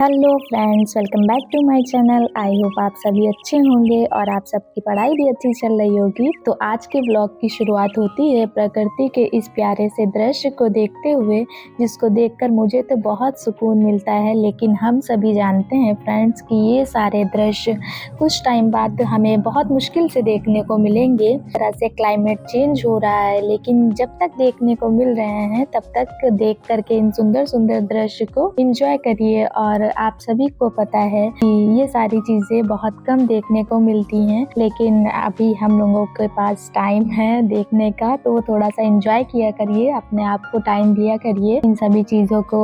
Hello friends, welcome back to my channel. I hope आप सभी अच्छे होंगे और आप सबकी पढ़ाई भी अच्छी चल रही होगी। तो आज के ब्लॉग की शुरुआत होती है प्रकृति के इस प्यारे से दृश्य को देखते हुए, जिसको देखकर मुझे तो बहुत सुकून मिलता है। लेकिन हम सभी जानते हैं फ्रेंड्स कि ये सारे दृश्य कुछ टाइम बाद हमें बहुत मुश्किल से देखने को मिलेंगे। तरह से क्लाइमेट चेंज हो रहा है, लेकिन जब तक देखने को मिल रहे हैं तब तक देख करके इन सुंदर सुंदर दृश्य को एंजॉय करिए। और आप सभी को पता है कि ये सारी चीजें बहुत कम देखने को मिलती हैं, लेकिन अभी हम लोगों के पास टाइम है देखने का, तो वो थोड़ा सा एंजॉय किया करिए, अपने आप को टाइम दिया करिए इन सभी चीजों को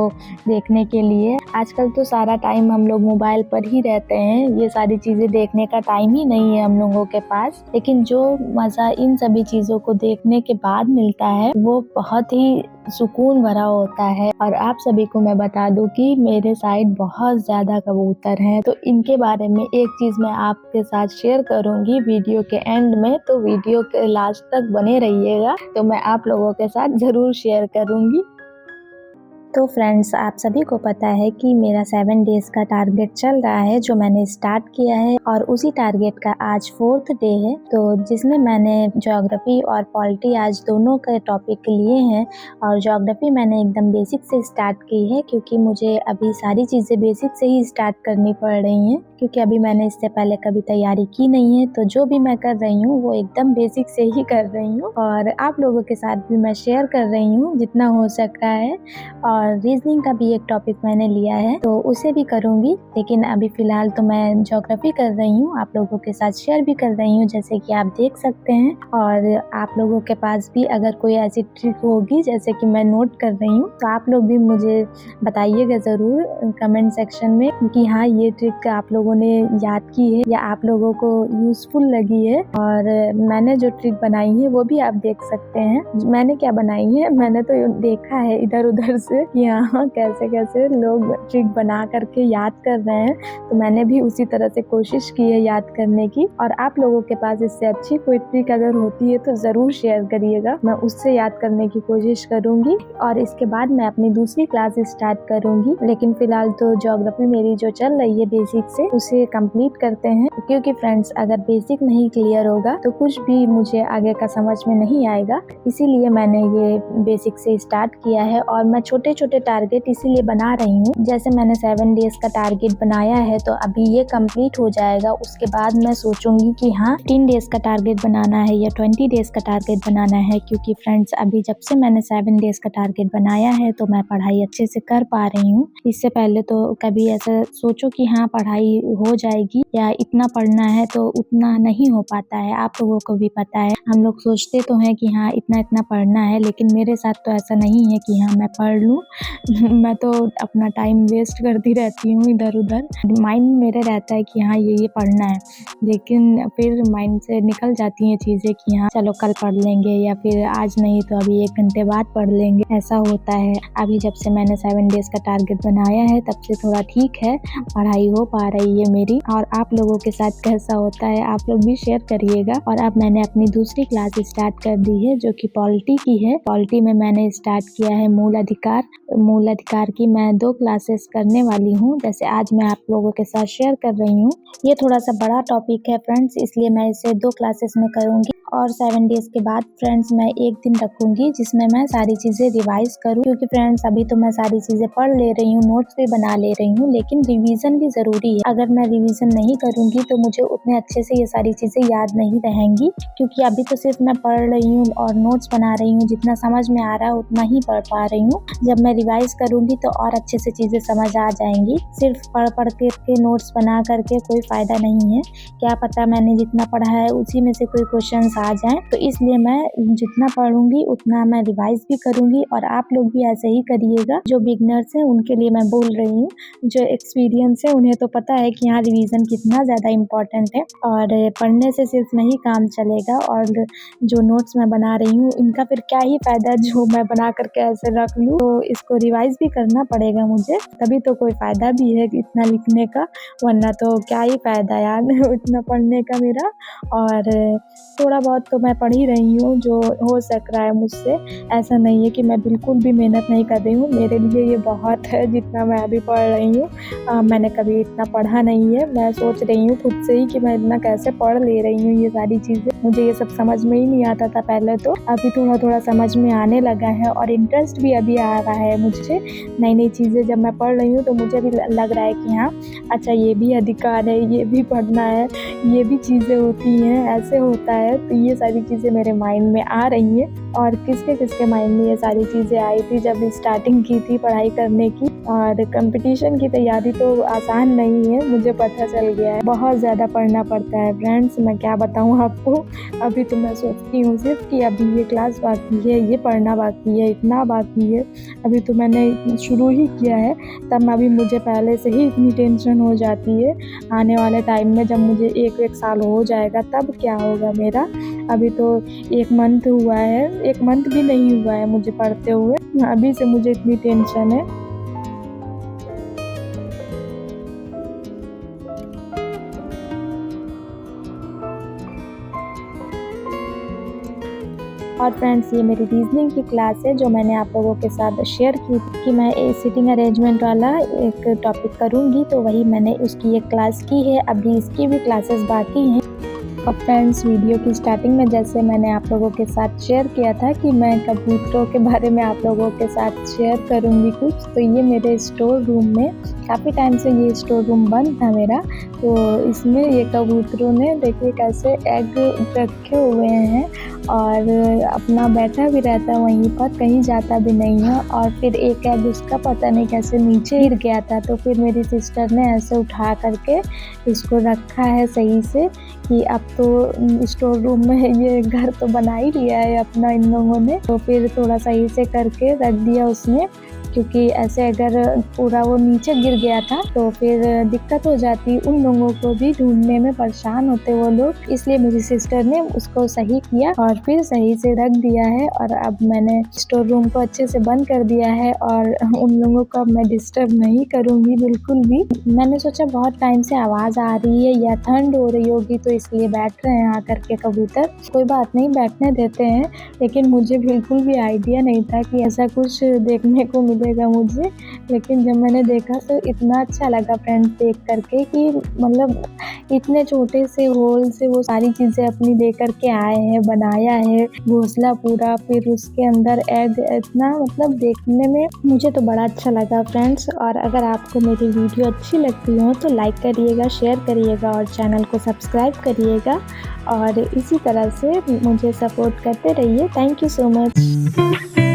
देखने के लिए। आजकल तो सारा टाइम हम लोग मोबाइल पर ही रहते हैं, ये सारी चीजें देखने का टाइम ही नहीं है हम लोगों के पास। लेकिन जो मजा इन सभी चीजों को देखने के बाद मिलता है वो बहुत ही सुकून भरा होता है। और आप सभी को मैं बता दूं कि मेरे साइड बहुत ज़्यादा कबूतर हैं, तो इनके बारे में एक चीज़ मैं आपके साथ शेयर करूंगी वीडियो के एंड में, तो वीडियो के लास्ट तक बने रहिएगा, तो मैं आप लोगों के साथ ज़रूर शेयर करूंगी। तो फ्रेंड्स, आप सभी को पता है कि मेरा 7 डेज़ का टारगेट चल रहा है जो मैंने स्टार्ट किया है, और उसी टारगेट का आज 4th डे है। तो जिसमें मैंने ज्योग्राफी और पॉलिटी आज दोनों के टॉपिक लिए हैं। और ज्योग्राफी मैंने एकदम बेसिक से स्टार्ट की है, क्योंकि मुझे अभी सारी चीज़ें बेसिक से ही स्टार्ट करनी पड़ रही हैं, क्योंकि अभी मैंने इससे पहले कभी तैयारी की नहीं है। तो जो भी मैं कर रही हूँ वो एकदम बेसिक से ही कर रही हूँ, और आप लोगों के साथ भी मैं शेयर कर रही हूँ जितना हो सकता है। और रीजनिंग का भी एक टॉपिक मैंने लिया है, तो उसे भी करूँगी, लेकिन अभी फ़िलहाल तो मैं ज्योग्राफी कर रही हूँ, आप लोगों के साथ शेयर भी कर रही हूँ, जैसे कि आप देख सकते हैं। और आप लोगों के पास भी अगर कोई ऐसी ट्रिक होगी जैसे कि मैं नोट कर रही हूँ, तो आप लोग भी मुझे बताइएगा ज़रूर कमेंट सेक्शन में कि हाँ, ये ट्रिक आप लोगों ने याद की है या आप लोगों को यूज़फुल लगी है। और मैंने जो ट्रिक बनाई है वो भी आप देख सकते हैं। मैंने क्या बनाई है, मैंने तो देखा है इधर उधर से यहाँ कैसे कैसे लोग ट्रिक बना करके याद कर रहे हैं, तो मैंने भी उसी तरह से कोशिश की है याद करने की। और आप लोगों के पास इससे अच्छी कोई ट्रिक अगर होती है तो ज़रूर शेयर करिएगा, मैं उससे याद करने की कोशिश करूँगी। और इसके बाद मैं अपनी दूसरी क्लास स्टार्ट करूँगी, लेकिन फ़िलहाल तो ज्योग्राफी मेरी जो चल रही है बेसिक से, उसे कंप्लीट करते हैं। क्योंकि फ्रेंड्स, अगर बेसिक नहीं क्लियर होगा तो कुछ भी मुझे आगे का समझ में नहीं आएगा, इसीलिए मैंने ये बेसिक से स्टार्ट किया है। और मैं छोटे छोटे टारगेट इसीलिए बना रही हूँ, जैसे मैंने 7 डेज का टारगेट बनाया है, तो अभी ये कंप्लीट हो जाएगा, उसके बाद मैं सोचूंगी कि हाँ 15 डेज का टारगेट बनाना है या 20 डेज का टारगेट बनाना है। क्योंकि फ्रेंड्स, अभी जब से मैंने 7 डेज का टारगेट बनाया है तो मैं पढ़ाई अच्छे से कर पा रही हूँ। इससे पहले तो कभी ऐसा सोचो कि हाँ पढ़ाई हो जाएगी या इतना पढ़ना है, तो उतना नहीं हो पाता है। आप लोगों को भी पता है, हम लोग सोचते तो हैं कि हाँ इतना इतना पढ़ना है, लेकिन मेरे साथ तो ऐसा नहीं है कि हाँ मैं पढ़ लूँ मैं तो अपना टाइम वेस्ट करती रहती हूँ इधर उधर। माइंड मेरे रहता है कि हाँ ये पढ़ना है, लेकिन फिर माइंड से निकल जाती हैं चीज़ें कि हाँ चलो कल पढ़ लेंगे, या फिर आज नहीं तो अभी 1 घंटे बाद पढ़ लेंगे, ऐसा होता है। अभी जब से मैंने 7 डेज का टारगेट बनाया है तब से थोड़ा ठीक है, पढ़ाई हो पा रही है मेरी। और आप लोगों के साथ कैसा होता है आप लोग भी शेयर करिएगा। और अब मैंने अपनी दूसरी क्लास स्टार्ट कर दी है, जो कि पॉलिटी की है। पॉलिटी में मैंने स्टार्ट किया है मूल अधिकार। मूल अधिकार की मैं 2 क्लासेस करने वाली हूँ, जैसे आज मैं आप लोगों के साथ शेयर कर रही हूँ। ये थोड़ा सा बड़ा टॉपिक है फ्रेंड्स, इसलिए मैं इसे 2 क्लासेस में करूँगी। और 7 डेज के बाद फ्रेंड्स मैं एक दिन रखूंगी जिसमें मैं सारी चीज़ें रिवाइज करूँ, क्योंकि फ्रेंड्स अभी तो मैं सारी चीज़ें पढ़ ले रही हूँ, नोट्स भी बना ले रही हूँ, लेकिन रिवीजन भी ज़रूरी है। अगर मैं रिवीजन नहीं करूँगी तो मुझे उतने अच्छे से ये सारी चीज़ें याद नहीं रहेंगी, क्योंकि अभी तो सिर्फ मैं पढ़ रही हूँ और नोट्स बना रही हूँ, जितना समझ में आ रहा है उतना ही पढ़ पा रही हूँ। जब मैं रिवाइज करूँगी तो और अच्छे से चीज़ें समझ आ जाएंगी। सिर्फ पढ़ के नोट्स बना करके कोई फ़ायदा नहीं है, क्या पता मैंने जितना पढ़ा है उसी में से कोई क्वेश्चन आ जाए। तो इसलिए मैं जितना पढ़ूंगी उतना मैं रिवाइज भी करूंगी, और आप लोग भी ऐसे ही करिएगा। जो बिगनर्स हैं उनके लिए मैं बोल रही हूँ, जो एक्सपीरियंस है उन्हें तो पता है कि यहाँ रिवीजन कितना ज़्यादा इम्पोर्टेंट है, और पढ़ने से सिर्फ नहीं काम चलेगा। और जो नोट्स मैं बना रही हूँ इनका फिर क्या ही फ़ायदा जो मैं बना करके ऐसे रख लूँ, तो इस इसको रिवाइज़ भी करना पड़ेगा मुझे, तभी तो कोई फ़ायदा भी है इतना लिखने का, वरना तो क्या ही फ़ायदा यार इतना पढ़ने का मेरा। और थोड़ा बहुत तो मैं पढ़ ही रही हूँ जो हो सक रहा है मुझसे। ऐसा नहीं है कि मैं बिल्कुल भी मेहनत नहीं कर रही हूँ, मेरे लिए ये बहुत है जितना मैं अभी पढ़ रही हूँ। मैंने कभी इतना पढ़ा नहीं है, मैं सोच रही हूँ खुद से ही कि मैं इतना कैसे पढ़ ले रही हूँ ये सारी चीज़ें। मुझे ये सब समझ में ही नहीं आता था पहले तो, अभी थोड़ा-थोड़ा समझ में आने लगा है और इंटरेस्ट भी अभी आ रहा है मुझे। नई-नई चीज़ें जब मैं पढ़ रही हूँ तो मुझे भी लग रहा है कि हाँ, अच्छा ये भी अधिकार है, ये भी पढ़ना है, ये भी चीज़ें होती हैं, ऐसे होता है। तो ये सारी चीज़ें मेरे माइंड में आ रही हैं। और किसके माइंड में ये सारी चीज़ें आई थी जब स्टार्टिंग की थी पढ़ाई करने की। और कंपटीशन की तैयारी तो आसान नहीं है, मुझे पता चल गया है, बहुत ज़्यादा पढ़ना पड़ता है फ्रेंड्स, मैं क्या बताऊँ आपको। अभी तो मैं सोचती हूँ सिर्फ़ कि अभी ये क्लास बाकी है, ये पढ़ना बाकी है, इतना बाकी है। अभी तो मैंने शुरू ही किया है, तब अभी मुझे पहले से ही इतनी टेंशन हो जाती है। आने वाले टाइम में जब मुझे 1 साल हो जाएगा तब क्या होगा मेरा। अभी तो 1 मंथ हुआ है, 1 मंथ भी नहीं हुआ है मुझे पढ़ते हुए, अभी से मुझे इतनी टेंशन है। और फ्रेंड्स ये मेरी रीज़निंग की क्लास है जो मैंने आप लोगों के साथ शेयर की थी कि मैं सीटिंग अरेंजमेंट वाला एक टॉपिक करूँगी, तो वही मैंने उसकी एक क्लास की है, अभी इसकी भी क्लासेस बाकी हैं। और फ्रेंड्स वीडियो की स्टार्टिंग में जैसे मैंने आप लोगों के साथ शेयर किया था कि मैं कबूतरों के बारे में आप लोगों के साथ शेयर करूँगी कुछ, तो ये मेरे स्टोर रूम में काफ़ी टाइम से ये स्टोर रूम बंद था मेरा, तो इसमें ये कबूतरों ने देखिए कैसे एग रखे हुए हैं और अपना बैठा भी रहता है वहीं पर, कहीं जाता भी नहीं है। और फिर एक एग उसका पता नहीं कैसे नीचे गिर गया था, तो फिर मेरी सिस्टर ने ऐसे उठा करके इसको रखा है सही से कि अब तो स्टोर रूम में ये घर तो बना ही लिया है अपना इन लोगों ने, तो फिर थोड़ा सही से करके रख दिया उसमें, क्योंकि ऐसे अगर पूरा वो नीचे गिर गया था तो फिर दिक्कत हो जाती, उन लोगों को भी ढूंढने में परेशान होते वो लोग, इसलिए मेरी सिस्टर ने उसको सही किया और फिर सही से रख दिया है। और अब मैंने स्टोर रूम को अच्छे से बंद कर दिया है और उन लोगों को अब मैं डिस्टर्ब नहीं करूँगी बिल्कुल भी। मैंने सोचा बहुत टाइम से आवाज़ आ रही है या ठंड हो रही होगी तो इसलिए बैठ रहे हैं आकर के कबूतर, कोई बात नहीं बैठने देते हैं, लेकिन मुझे बिल्कुल भी आइडिया नहीं था कि ऐसा कुछ देखने को मिलेगा मुझे। लेकिन जब मैंने देखा तो इतना अच्छा लगा फ्रेंड्स देख करके कि मतलब इतने छोटे से होल से वो सारी चीज़ें अपनी दे करके आए हैं, बनाया है घोंसला पूरा, फिर उसके अंदर एग, इतना मतलब देखने में मुझे तो बड़ा अच्छा लगा फ्रेंड्स। और अगर आपको मेरी वीडियो अच्छी लगती हो तो लाइक करिएगा, शेयर करिएगा और चैनल को सब्सक्राइब करिएगा और इसी तरह से मुझे सपोर्ट करते रहिए। Thank you so much.